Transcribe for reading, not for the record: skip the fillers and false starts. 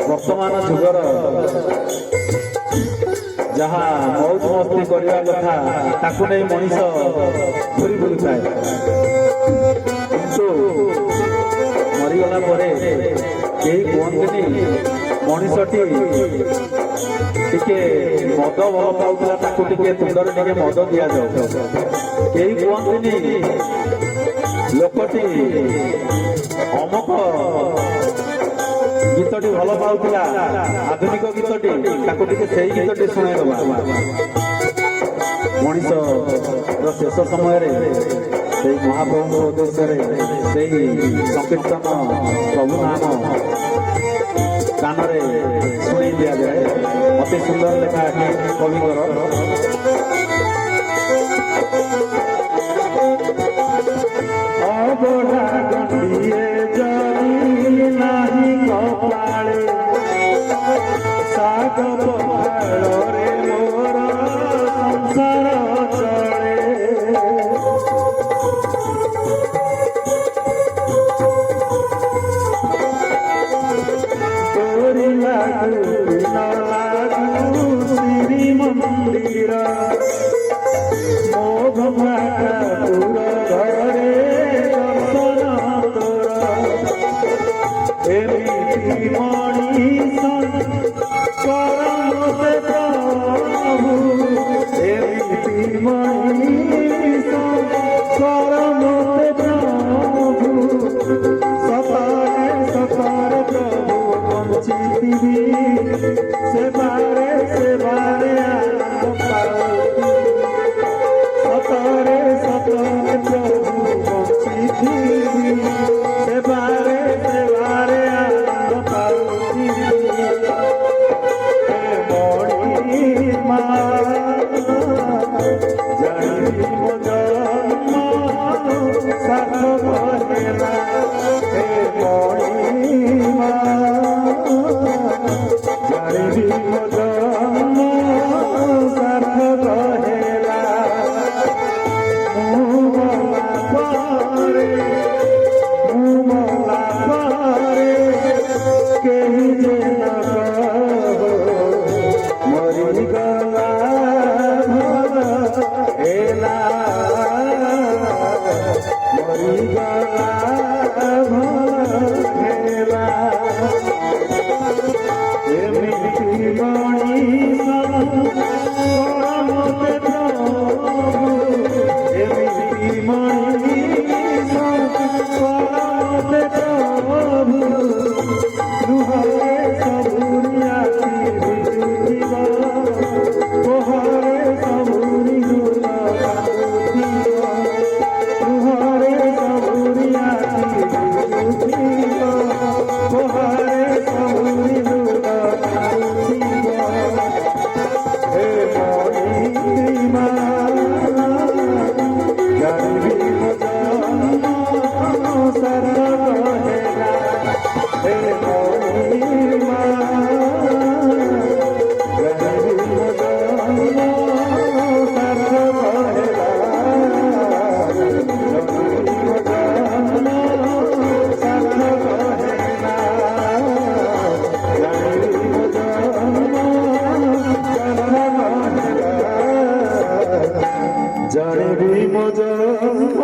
वर्तमान जुगर जहाँ मौज मस्ती करने कथा ताकू नहीं मनीष घूरी बुली थाए किंतु मरीगला कहीं कहते मनीषटी टिके मद भल पाऊला तुंडर टे मद दि जाऊ कहीं कहते लोकटी अमुक ଗୀତଟି ଭଲ ପାଉଥିଲା ଆଧୁନିକ ଗୀତଟି ତାକୁ ଟିକେ ସେଇ ଗୀତଟି ଶୁଣାଇଦେବା। ମଣିଷର ଶେଷ ସମୟରେ ସେଇ ମହାପ୍ରଭୁଙ୍କ ଉଦ୍ଦେଶ୍ୟରେ ସେଇ ସଂକୀର୍ତ୍ତନ ପ୍ରଭୁ ନାମ କାନରେ ଶୁଣେଇ ଦିଆଯାଏ। ଅତି ସୁନ୍ଦର ଲେଖା କବିଙ୍କର। ଅବଢା ଗଣ୍ଡିଏ ଜରି ନାହିଁ କପାଳେ, ଶାଗ ପଖାଳରେ ମୋର ସଂସାର ଚଳେ। ତୋରି ଲାଗୁ ନ ଲାଗୁ ଶ୍ରୀମନ୍ଦିର, ମୋ ଭଙ୍ଗା ଠାକୁର ଘରେ ଦର୍ଶନ ତୋର। ଏମିତି ମଣିଷ କର ମୋତେ ପ୍ରଭୁ, ଏମିତି ମଣିଷ କର ମୋତେ ପ୍ରଭୁ। ସତରେ ସତରେ ପ୍ରଭୁ ବଞ୍ଚିଥିବି, ସେବାରେ ସେବାରେ ଆନନ୍ଦ ପାଉଥିବି। ସତରେ ସତରେ ପ୍ରଭୁ ବଞ୍ଚିଥିବି, ସେବାରେ ସେବାରେ ଆନନ୍ଦ ପାଉଥିବି। ହେ ମଣିମା ଜାଣିବି ମୋ ଜନ୍ମ ସାର୍ଥକ ହେଲା। ହେ ମଣିମା ଜାଣିବି ମୋ ଜନ୍ମ ସାର୍ଥକ ହେଲା। ମୁଁ ମଲା ପରେ କେହି ଯେ ନ କହ ମରିଗଲା ଭଲ ହେଲା, ମରିଗଲା ଭଲ ହେଲା। ଏମିତି ମଣିଷ କର ମୋତେ ପ୍ରଭୁ, ଏମିତି ମଣିଷ କର ମୋତେ ପ୍ରଭୁ। ଲୁହରେ ସବୁରି ଆଖି ଭିଜୁଥିବ, କୋହରେ ସବୁରି ଲୁହ କାନ୍ଦୁଥିବ। ଲୁହରେ ସବୁରି ଆଖି ଭିଜୁଥିବ, କୋହରେ ସବୁରି ଲୁହ କାନ୍ଦୁଥିବ। ହେ ମଣିମା ଜାଣିବି ମୋ ଜନ୍ମ ସାର୍ଥକ ହେଲା। ହେ ମଣିମା ଜାଣିବି ମୋ ଜନ୍ମ ସାର୍ଥକ ହେଲା। ଜାଣିବି ମୋ ଜନ୍ମ ସାର୍ଥକ ହେଲା। ଜାଣିବି ମୋ ଜନ୍ମ ସାର୍ଥକ ହେଲା। ଜାଣିବି ମୋ ଜନ୍ମ